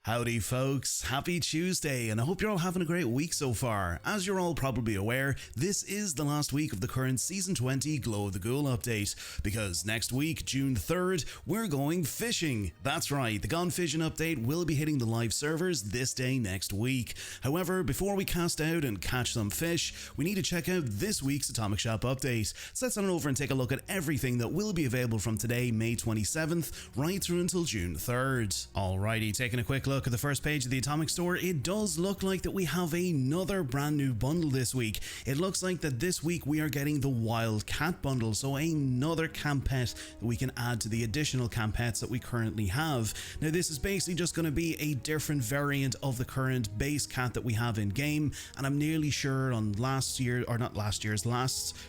Howdy folks, happy Tuesday, and I hope you're all having a great week so far. As you're all probably aware, this is the last week of the current Season 20 Glow of the Ghoul update, because next week, June 3rd, we're going fishing. That's right, the Gone Fishing update will be hitting the live servers this day next week. However, before we cast out and catch some fish, we need to check out this week's Atomic Shop update. So let's head on over and take a look at everything that will be available from today, May 27th, right through until June 3rd. Alrighty, taking a quick look at the first page of the Atomic Store, it does look like that we have another brand new bundle this week. It looks like that this week we are getting the Wild Cat bundle, so another camp pet that we can add to the additional camp pets that we currently have. Now this is basically just going to be a different variant of the current base cat that we have in game, and I'm nearly sure on last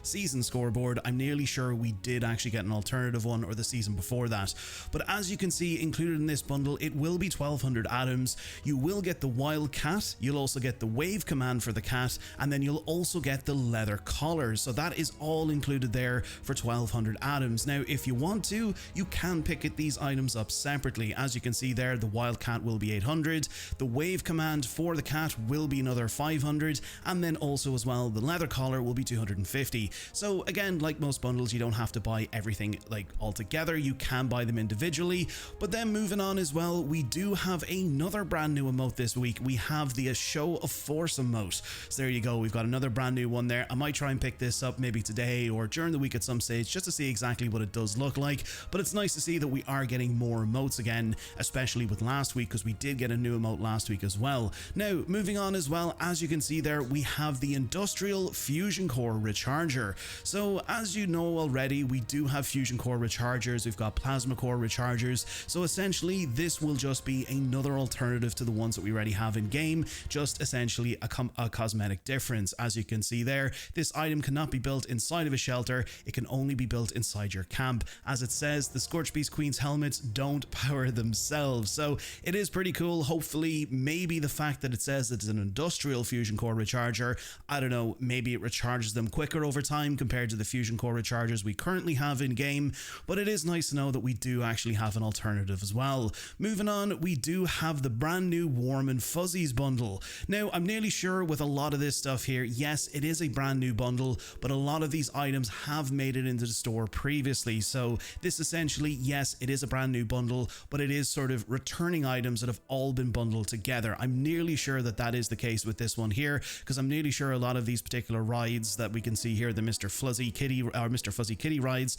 season scoreboard, I'm nearly sure we did actually get an alternative one, or the season before that. But as you can see, included in this bundle, it will be 1200 atoms. You will get the Wild Cat, you'll also get the Wave command for the cat, and then you'll also get the leather collar. So that is all included there for 1200 atoms. Now if you want to, you can pick these items up separately. As you can see there, the Wild Cat will be 800, the Wave command for the cat will be another 500, and then also as well the leather collar will be 250. So again, like most bundles, you don't have to buy everything like all together, you can buy them individually. But then moving on as well, we do have another brand new emote this week. We have the Show of Force emote. So there you go, we've got another brand new one there. I might try and pick this up maybe today or during the week at some stage just to see exactly what it does look like. But it's nice to see that we are getting more emotes again, especially with last week, because we did get a new emote last week as well. Now moving on as well, as you can see there, we have the Industrial Fusion Core Recharger. So as you know already, we do have Fusion Core Rechargers, we've got Plasma Core Rechargers, so essentially this will just be another alternative to the ones that we already have in game, just essentially a cosmetic difference. As you can see there, this item cannot be built inside of a shelter, it can only be built inside your camp. As it says, the Scorchbeast Queen's helmets don't power themselves, so it is pretty cool. Hopefully, maybe the fact that it says it's an Industrial Fusion Core Recharger, I don't know, maybe it recharges them quicker over time compared to the Fusion Core Rechargers we currently have in game, but it is nice to know that we do actually have an alternative as well. Moving on, we do have the brand new Warm and Fuzzies bundle. Now I'm nearly sure with a lot of this stuff here, yes, it is a brand new bundle, but a lot of these items have made it into the store previously, so this essentially, yes, it is a brand new bundle, but it is sort of returning items that have all been bundled together. I'm nearly sure that that is the case with this one here, because I'm nearly sure a lot of these particular rides that we can see here, the Mr. Fuzzy Kitty rides,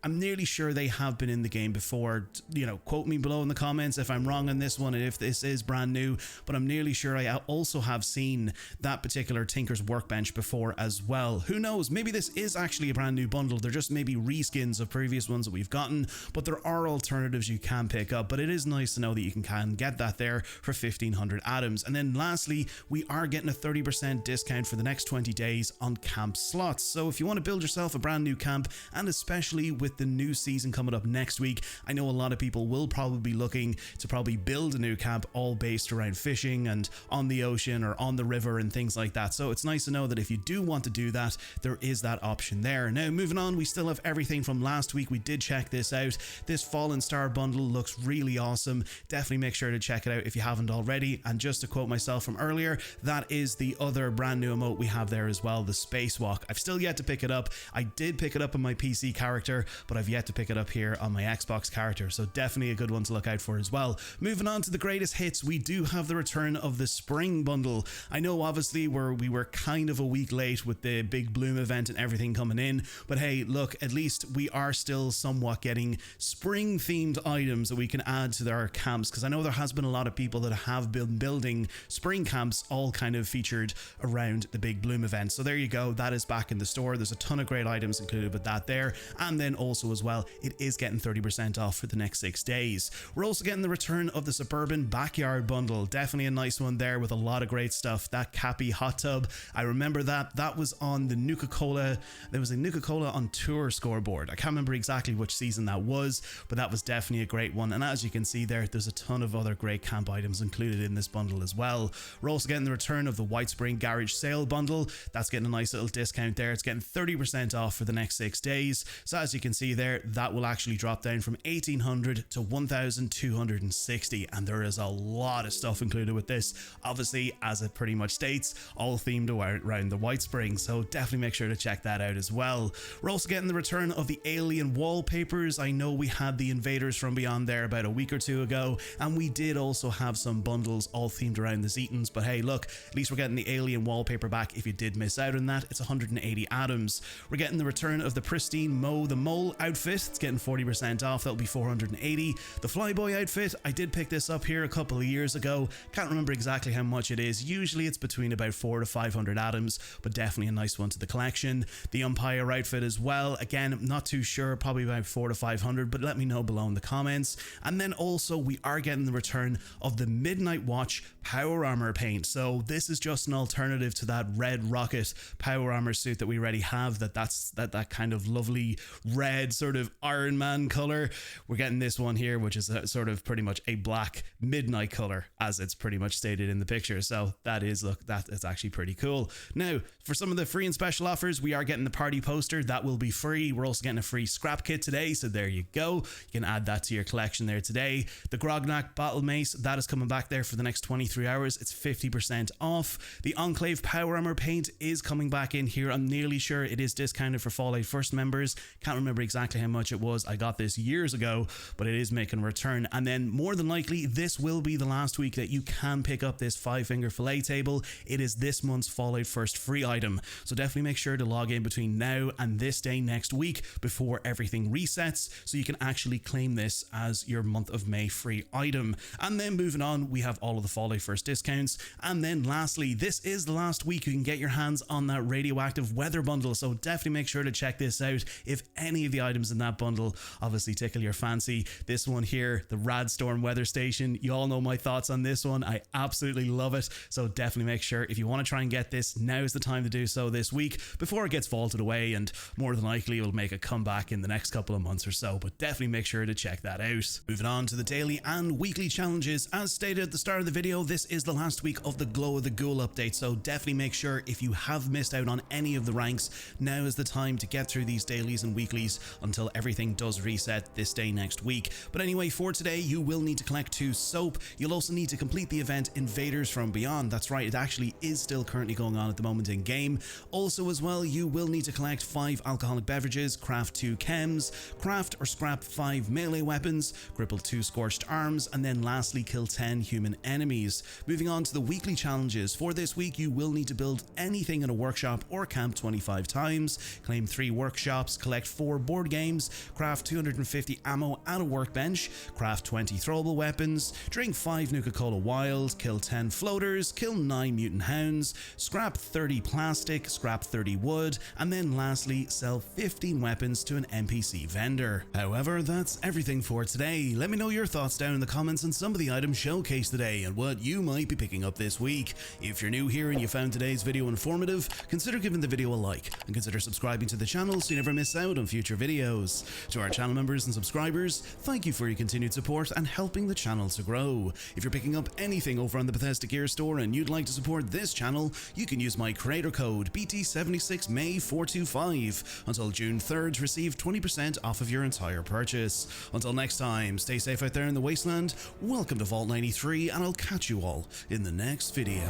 I'm nearly sure they have been in the game before. You know, quote me below in the comments if I'm wrong on this one and if this is brand new, but I'm nearly sure I also have seen that particular Tinker's Workbench before as well. Who knows, maybe this is actually a brand new bundle, they're just maybe reskins of previous ones that we've gotten, but there are alternatives you can pick up. But it is nice to know that you can get that there for 1500 atoms. And then lastly, we are getting a 30% discount for the next 20 days on camp slots. So if you want to build yourself a brand new camp, and especially with the new season coming up next week, I know a lot of people will probably be looking to build a new camp all based around fishing and on the ocean or on the river and things like that. So it's nice to know that if you do want to do that, there is that option there. Now moving on, we still have everything from last week. We did check this out. This Fallen Star bundle looks really awesome. Definitely make sure to check it out if you haven't already. And just to quote myself from earlier, that is the other brand new emote we have there as well, the Spacewalk. I've still yet to pick it up. I did pick it up on my PC character, but I've yet to pick it up here on my Xbox character, so definitely a good one to look out for as well. Moving on to the greatest hits, we do have the return of the Spring bundle. I know obviously we were kind of a week late with the big Bloom event and everything coming in, but hey, look, at least we are still somewhat getting spring themed items that we can add to our camps, because I know there has been a lot of people that have been building spring camps all kind of featured around the big Bloom event. So there you go, that is back in the store. There's a ton of great items included with that there, and then also as well, it is getting 30% off for the next 6 days. We're also getting the return of the Suburban Backyard bundle. Definitely a nice one there with a lot of great stuff. That Cappy hot tub, I remember that was on the Nuka-Cola, there was a Nuka-Cola on Tour scoreboard. I can't remember exactly which season that was, but that was definitely a great one. And as you can see there, there's a ton of other great camp items included in this bundle as well. We're also getting the return of the White Spring Garage Sale bundle. That's getting a nice little discount there. It's getting 30% off for the next 6 days. So as you can see there, that will actually drop down from 1800 to 1260, and there there is a lot of stuff included with this. Obviously, as it pretty much states, all themed around the White Spring, so definitely make sure to check that out as well. We're also getting the return of the alien wallpapers. I know we had the Invaders from Beyond there about a week or two ago, and we did also have some bundles all themed around the Zetans, but hey, look, at least we're getting the alien wallpaper back. If you did miss out on that, it's 180 atoms. We're getting the return of the pristine Mo the Mole outfit. It's getting 40% off. That'll be 480. The Flyboy outfit, I did pick this up here a couple of years ago. Can't remember exactly how much it is. Usually it's between about 400 to 500 atoms, but definitely a nice one to the collection. The Umpire outfit as well. Again, I'm not too sure, probably about 400 to 500, but let me know below in the comments. And then also we are getting the return of the Midnight Watch power armor paint. So this is just an alternative to that red rocket power armor suit that we already have. That's that kind of lovely red sort of Iron Man color. We're getting this one here, which is a sort of pretty much a black midnight color, as it's pretty much stated in the picture. So that is, look, that is actually pretty cool. Now, for some of the free and special offers, we are getting the party poster. That will be free. We're also getting a free scrap kit today, so there you go. You can add that to your collection there today. The Grognak battle mace, that is coming back there for the next 23 hours. It's 50% off. The Enclave power armor paint is coming back in here. I'm nearly sure it is discounted for Fallout First members. Can't remember exactly how much it was. I got this years ago, but it is making a return. And then more than likely, this will be the last week that you can pick up this 5-finger fillet table. It is this month's Fallout First free item. So definitely make sure to log in between now and this day next week before everything resets, so you can actually claim this as your month of May free item. And then moving on, we have all of the Fallout First discounts. And then lastly, this is the last week you can get your hands on that radioactive weather bundle. So definitely make sure to check this out if any of the items in that bundle obviously tickle your fancy. This one here, the Radstorm weather station, you all know my thoughts on this one. I absolutely love it. So definitely make sure, if you want to try and get this, now is the time to do so this week before it gets vaulted away, and more than likely it will make a comeback in the next couple of months or so, but definitely make sure to check that out. Moving on to the daily and weekly challenges. As stated at the start of the video, this is the last week of the Glow of the Ghoul update, so definitely make sure, if you have missed out on any of the ranks, now is the time to get through these dailies and weeklies until everything does reset this day next week. But anyway, for today, you will need to collect 2 soap. You'll also need to complete the event Invaders from Beyond. That's right, it actually is still currently going on at the moment in game. Also as well, you will need to collect 5 alcoholic beverages, craft 2 chems, craft or scrap 5 melee weapons, cripple 2 scorched arms, and then lastly kill 10 human enemies. Moving on to the weekly challenges. For this week, you will need to build anything in a workshop or camp 25 times, claim 3 workshops, collect 4 board games, craft 250 ammo at a workbench, craft 20 throwable weapons, drink 5 Nuka-Cola Wild, kill 10 floaters, kill 9 mutant hounds, scrap 30 plastic, scrap 30 wood, and then lastly sell 15 weapons to an NPC vendor. However, that's everything for today. Let me know your thoughts down in the comments on some of the items showcased today and what you might be picking up this week. If you're new here and you found today's video informative, consider giving the video a like and consider subscribing to the channel so you never miss out on future videos. To our channel members and subscribers, thank you for your continued support and helping the channel to grow. If you're picking up anything over on the Bethesda Gear Store and you'd like to support this channel, you can use my creator code BT76May425. Until June 3rd, receive 20% off of your entire purchase. Until next time, stay safe out there in the wasteland, welcome to Vault 93, and I'll catch you all in the next video.